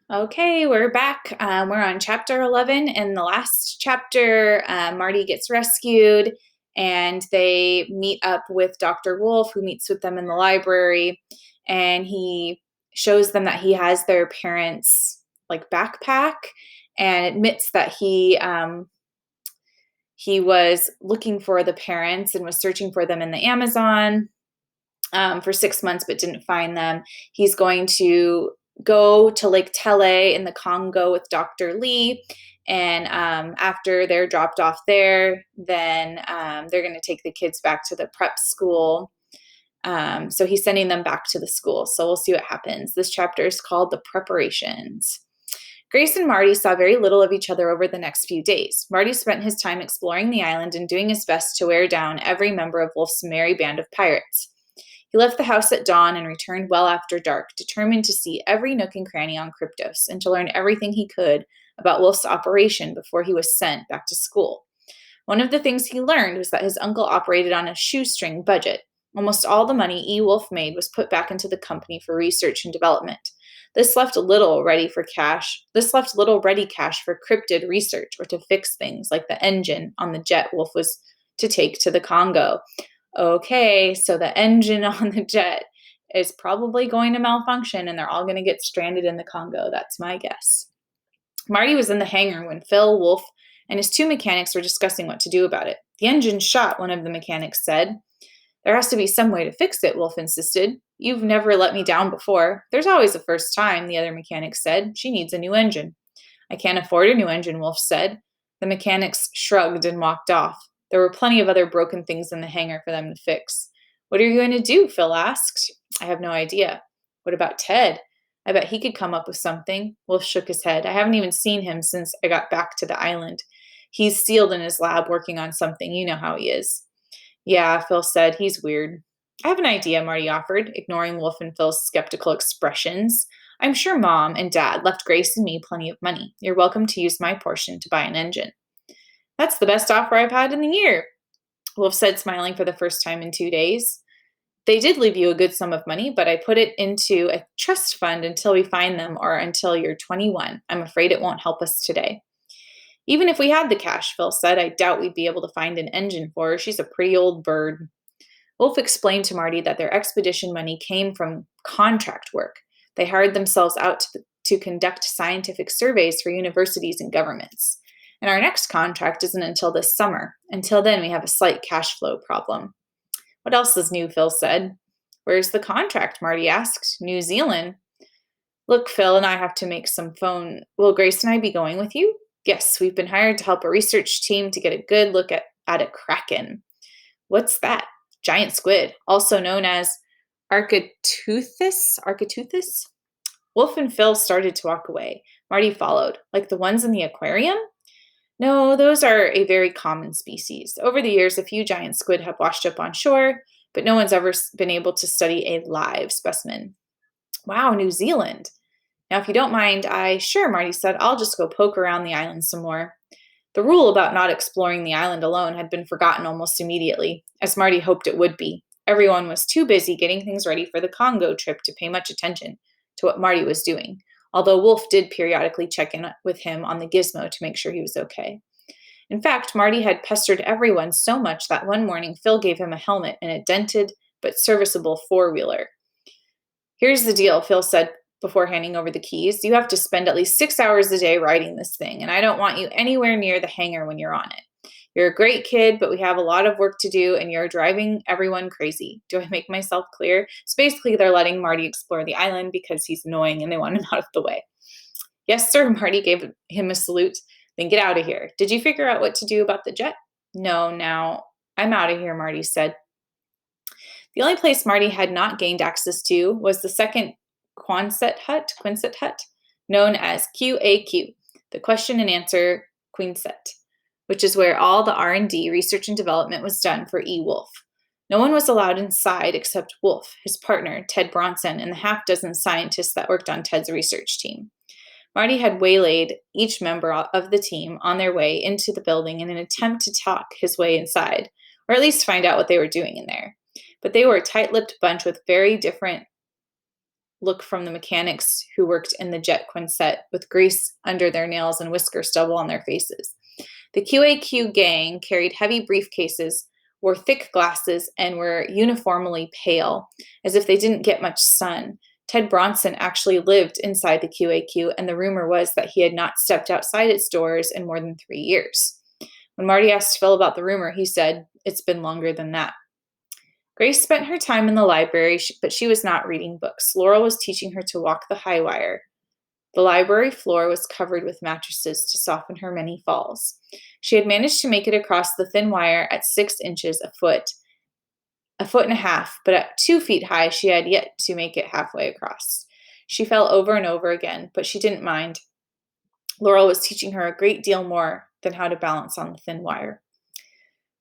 Okay, we're back. We're on chapter 11. In the last chapter, Marty gets rescued and they meet up with Dr. Wolf, who meets with them in the library. And he shows them that he has their parents' like backpack and admits that he was looking for the parents and was searching for them in the Amazon for 6 months but didn't find them. He's going to go to Lake Tele in the Congo with Dr. Lee. And after they're dropped off there, then they're going to take the kids back to the prep school. So he's sending them back to the school. So we'll see what happens. This chapter is called The Preparations. Grace and Marty saw very little of each other over the next few days. Marty spent his time exploring the island and doing his best to wear down every member of Wolf's merry band of pirates. He left the house at dawn and returned well after dark, determined to see every nook and cranny on Kryptos and to learn everything he could about Wolf's operation before he was sent back to school. One of the things he learned was that his uncle operated on a shoestring budget. Almost all the money E. Wolf made was put back into the company for research and development. This left little ready cash for cryptid research or to fix things like the engine on the jet Wolf was to take to the Congo. Okay, so the engine on the jet is probably going to malfunction and they're all going to get stranded in the Congo. That's my guess. Marty was in the hangar when Phil, Wolf, and his two mechanics were discussing what to do about it. The engine's shot, one of the mechanics said. There has to be some way to fix it, Wolf insisted. You've never let me down before. There's always a first time, the other mechanic said. She needs a new engine. I can't afford a new engine, Wolf said. The mechanics shrugged and walked off. There were plenty of other broken things in the hangar for them to fix. What are you going to do? Phil asked. I have no idea. What about Ted? I bet he could come up with something. Wolf shook his head. I haven't even seen him since I got back to the island. He's sealed in his lab working on something. You know how he is. Yeah, Phil said. He's weird. I have an idea, Marty offered, ignoring Wolf and Phil's skeptical expressions. I'm sure Mom and Dad left Grace and me plenty of money. You're welcome to use my portion to buy an engine. That's the best offer I've had in a year, Wolf said, smiling for the first time in 2 days. They did leave you a good sum of money, but I put it into a trust fund until we find them or until you're 21. I'm afraid it won't help us today. Even if we had the cash, Phil said, I doubt we'd be able to find an engine for her. She's a pretty old bird. Wolf explained to Marty that their expedition money came from contract work. They hired themselves out to conduct scientific surveys for universities and governments. And our next contract isn't until this summer. Until then, we have a slight cash flow problem. What else is new? Phil said. Where's the contract? Marty asked. New Zealand. Look, Phil and I have to make some phone. Will Grace and I be going with you? Yes, we've been hired to help a research team to get a good look at a kraken. What's that? Giant squid, also known as Architeuthis? Wolf and Phil started to walk away. Marty followed. Like the ones in the aquarium? No, those are a very common species. Over the years, a few giant squid have washed up on shore, but no one's ever been able to study a live specimen. Wow, New Zealand. Now, if you don't mind, Sure, Marty said, I'll just go poke around the island some more. The rule about not exploring the island alone had been forgotten almost immediately, as Marty hoped it would be. Everyone was too busy getting things ready for the Congo trip to pay much attention to what Marty was doing, although Wolf did periodically check in with him on the gizmo to make sure he was okay. In fact, Marty had pestered everyone so much that one morning Phil gave him a helmet and a dented but serviceable four-wheeler. Here's the deal, Phil said before handing over the keys. You have to spend at least 6 hours a day riding this thing, and I don't want you anywhere near the hangar when you're on it. You're a great kid, but we have a lot of work to do, and you're driving everyone crazy. Do I make myself clear? So basically, they're letting Marty explore the island because he's annoying and they want him out of the way. Yes, sir, Marty gave him a salute. Then get out of here. Did you figure out what to do about the jet? No, now I'm out of here, Marty said. The only place Marty had not gained access to was the second Quonset hut, known as QAQ, the question and answer quinset, which is where all the R&D, research and development, was done for E. Wolf. No one was allowed inside except Wolf, his partner, Ted Bronson, and the half-dozen scientists that worked on Ted's research team. Marty had waylaid each member of the team on their way into the building in an attempt to talk his way inside, or at least find out what they were doing in there. But they were a tight-lipped bunch with very different look from the mechanics who worked in the jet Quinset with grease under their nails and whisker stubble on their faces. The QAQ gang carried heavy briefcases, wore thick glasses, and were uniformly pale, as if they didn't get much sun. Ted Bronson actually lived inside the QAQ, and the rumor was that he had not stepped outside its doors in more than 3 years. When Marty asked Phil about the rumor, he said, "It's been longer than that." Grace spent her time in the library, but she was not reading books. Laurel was teaching her to walk the high wire. The library floor was covered with mattresses to soften her many falls. She had managed to make it across the thin wire at 6 inches a foot and a half, but at 2 feet high, she had yet to make it halfway across. She fell over and over again, but she didn't mind. Laurel was teaching her a great deal more than how to balance on the thin wire.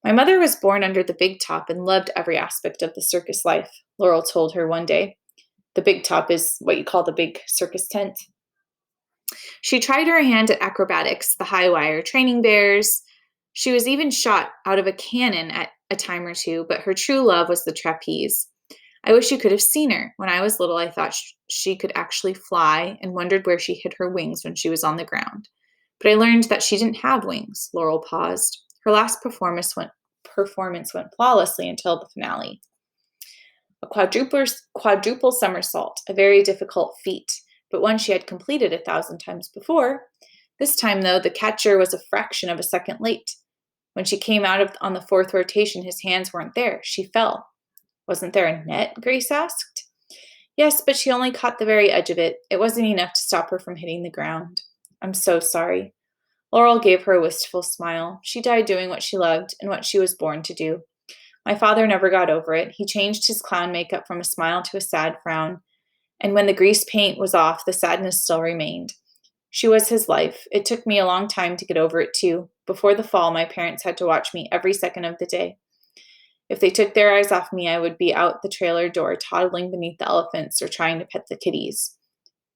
"My mother was born under the big top and loved every aspect of the circus life," Laurel told her one day. The big top is what you call the big circus tent. She tried her hand at acrobatics, the high wire, training bears. She was even shot out of a cannon at a time or two, but her true love was the trapeze. "I wish you could have seen her. When I was little, I thought she could actually fly and wondered where she hid her wings when she was on the ground. But I learned that she didn't have wings." Laurel paused. Her last performance went flawlessly until the finale. A quadruple somersault, a very difficult feat, but one she had completed 1,000 times before. This time, though, the catcher was a fraction of a second late. When she came out on the 4th rotation, his hands weren't there. She fell. "Wasn't there a net?" Grace asked. "Yes, but she only caught the very edge of it. It wasn't enough to stop her from hitting the ground." "I'm so sorry." Laurel gave her a wistful smile. She died doing what she loved and what she was born to do. "My father never got over it. He changed his clown makeup from a smile to a sad frown. And when the grease paint was off, the sadness still remained. She was his life. It took me a long time to get over it, too. Before the fall, my parents had to watch me every second of the day. If they took their eyes off me, I would be out the trailer door toddling beneath the elephants or trying to pet the kitties,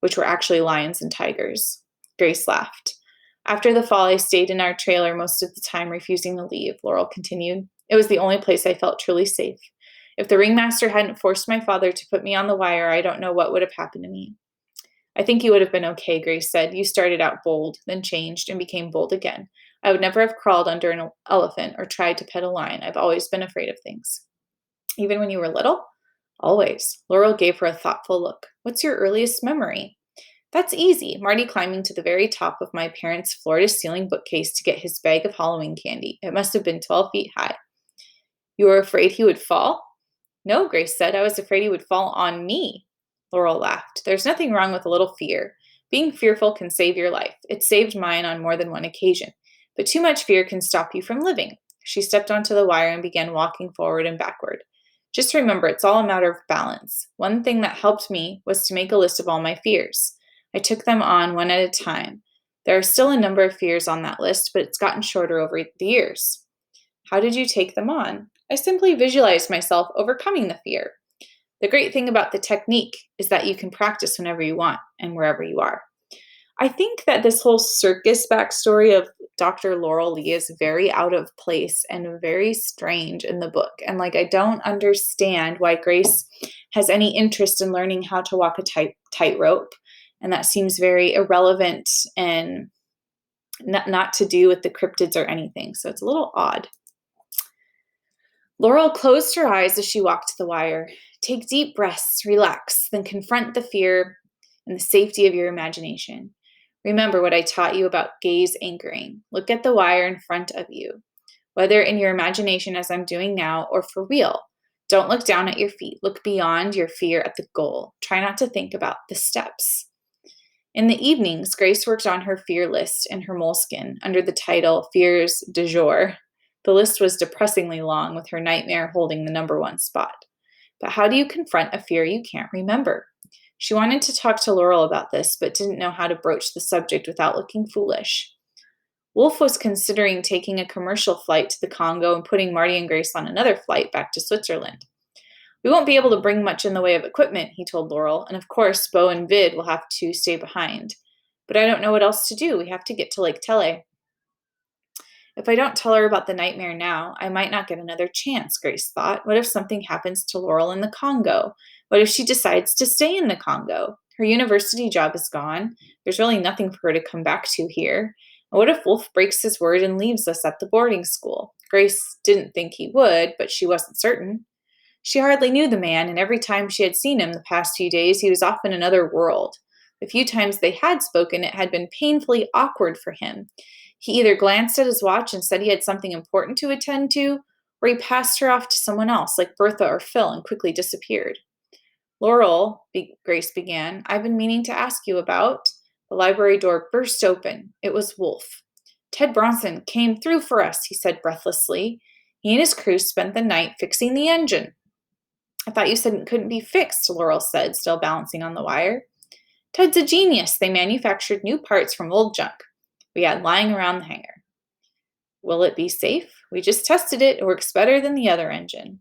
which were actually lions and tigers." Grace laughed. "After the fall, I stayed in our trailer most of the time, refusing to leave," Laurel continued. "It was the only place I felt truly safe. If the ringmaster hadn't forced my father to put me on the wire, I don't know what would have happened to me." "I think you would have been okay," Grace said. "You started out bold, then changed, and became bold again. I would never have crawled under an elephant or tried to pet a lion. I've always been afraid of things." "Even when you were little?" "Always." Laurel gave her a thoughtful look. "What's your earliest memory?" "That's easy. Marty climbing to the very top of my parents' floor-to-ceiling bookcase to get his bag of Halloween candy. It must have been 12 feet high." "You were afraid he would fall?" "No," Grace said. "I was afraid he would fall on me." Laurel laughed. "There's nothing wrong with a little fear. Being fearful can save your life. It saved mine on more than one occasion. But too much fear can stop you from living." She stepped onto the wire and began walking forward and backward. "Just remember, it's all a matter of balance. One thing that helped me was to make a list of all my fears. I took them on one at a time. There are still a number of fears on that list, but it's gotten shorter over the years." "How did you take them on?" "I simply visualized myself overcoming the fear. The great thing about the technique is that you can practice whenever you want and wherever you are." I think that this whole circus backstory of Dr. Laurel Lee is very out of place and very strange in the book. And I don't understand why Grace has any interest in learning how to walk a tightrope. And that seems very irrelevant and not to do with the cryptids or anything. So it's a little odd. Laurel closed her eyes as she walked the wire. "Take deep breaths, relax, then confront the fear in the safety of your imagination. Remember what I taught you about gaze anchoring. Look at the wire in front of you, whether in your imagination as I'm doing now or for real. Don't look down at your feet. Look beyond your fear at the goal. Try not to think about the steps." In the evenings, Grace worked on her fear list in her moleskin under the title Fears du Jour. The list was depressingly long, with her nightmare holding the number 1 spot. But how do you confront a fear you can't remember? She wanted to talk to Laurel about this, but didn't know how to broach the subject without looking foolish. Wolf was considering taking a commercial flight to the Congo and putting Marty and Grace on another flight back to Switzerland. "We won't be able to bring much in the way of equipment," he told Laurel, "and of course, Bo and Vid will have to stay behind. But I don't know what else to do. We have to get to Lake Tele." "If I don't tell her about the nightmare now, I might not get another chance," Grace thought. "What if something happens to Laurel in the Congo? What if she decides to stay in the Congo? Her university job is gone. There's really nothing for her to come back to here. And what if Wolf breaks his word and leaves us at the boarding school? Grace didn't think he would, but she wasn't certain. She hardly knew the man, and every time she had seen him the past few days, he was off in another world. The few times they had spoken, it had been painfully awkward for him. He either glanced at his watch and said he had something important to attend to, or he passed her off to someone else, like Bertha or Phil, and quickly disappeared. Laurel, Grace began, I've been meaning to ask you about. The library door burst open. It was Wolf. Ted Bronson came through for us, he said breathlessly. He and his crew spent the night fixing the engine. I thought you said it couldn't be fixed, Laurel said, still balancing on the wire. Ted's a genius. They manufactured new parts from old junk we had lying around the hangar. Will it be safe? We just tested it. It works better than the other engine.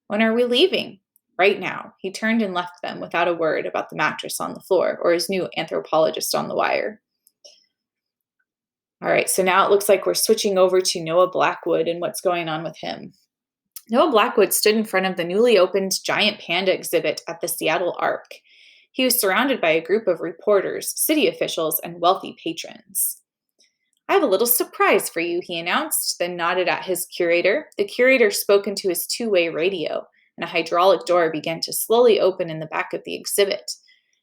When are we leaving? Right now. He turned and left them without a word about the mattress on the floor or his new anthropologist on the wire. All right, so now it looks like we're switching over to Noah Blackwood and what's going on with him. Noah Blackwood stood in front of the newly opened giant panda exhibit at the Seattle Ark. He was surrounded by a group of reporters, city officials, and wealthy patrons. I have a little surprise for you, he announced, then nodded at his curator. The curator spoke into his two-way radio, and a hydraulic door began to slowly open in the back of the exhibit.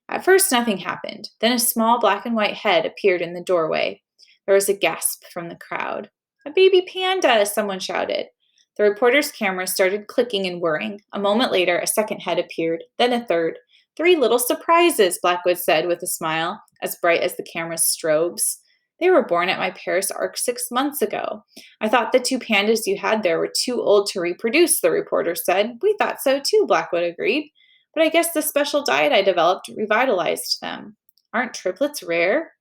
At first, nothing happened. Then a small black and white head appeared in the doorway. There was a gasp from the crowd. A baby panda, someone shouted. The reporter's camera started clicking and whirring. A moment later, a second head appeared, then a third. 3 little surprises, Blackwood said with a smile, as bright as the camera's strobes. They were born at my Paris Ark 6 months ago. I thought the 2 pandas you had there were too old to reproduce, the reporter said. We thought so too, Blackwood agreed. But I guess the special diet I developed revitalized them. Aren't triplets rare?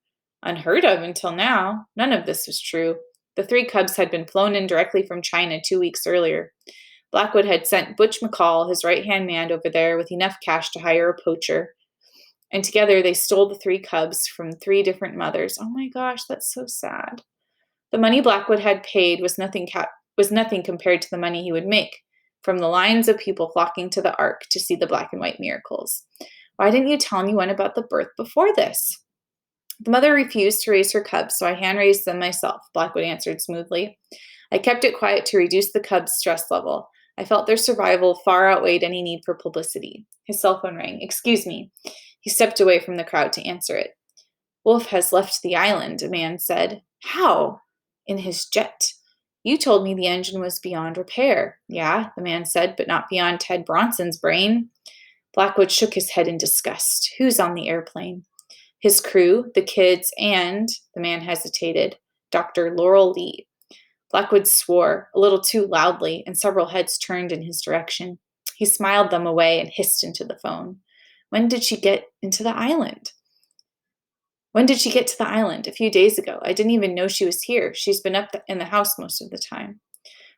Unheard of until now. None of this was true. The 3 cubs had been flown in directly from China 2 weeks earlier. Blackwood had sent Butch McCall, his right-hand man, over there with enough cash to hire a poacher. And together they stole the 3 cubs from 3 different mothers. Oh my gosh, that's so sad. The money Blackwood had paid was nothing compared to the money he would make from the lines of people flocking to the Ark to see the black and white miracles. Why didn't you tell anyone about the birth before this? The mother refused to raise her cubs, so I hand-raised them myself, Blackwood answered smoothly. I kept it quiet to reduce the cubs' stress level. I felt their survival far outweighed any need for publicity. His cell phone rang. Excuse me. He stepped away from the crowd to answer it. Wolf has left the island, a man said. How? In his jet. You told me the engine was beyond repair. Yeah, the man said, but not beyond Ted Bronson's brain. Blackwood shook his head in disgust. Who's on the airplane? His crew, the kids, and, the man hesitated, Dr. Laurel Lee. Blackwood swore, a little too loudly, and several heads turned in his direction. He smiled them away and hissed into the phone. When did she get into the island? When did she get to the island? A few days ago. I didn't even know she was here. She's been up in the house most of the time.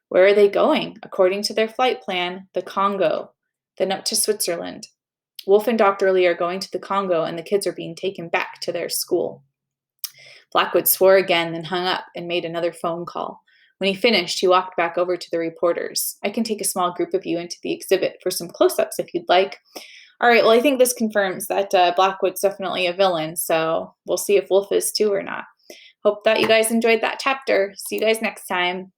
Where are they going? According to their flight plan, the Congo, then up to Switzerland. Wolf and Dr. Lee are going to the Congo, and the kids are being taken back to their school. Blackwood swore again, then hung up and made another phone call. When he finished, he walked back over to the reporters. I can take a small group of you into the exhibit for some close-ups if you'd like. All right, well, I think this confirms that Blackwood's definitely a villain, so we'll see if Wolf is too or not. Hope that you guys enjoyed that chapter. See you guys next time.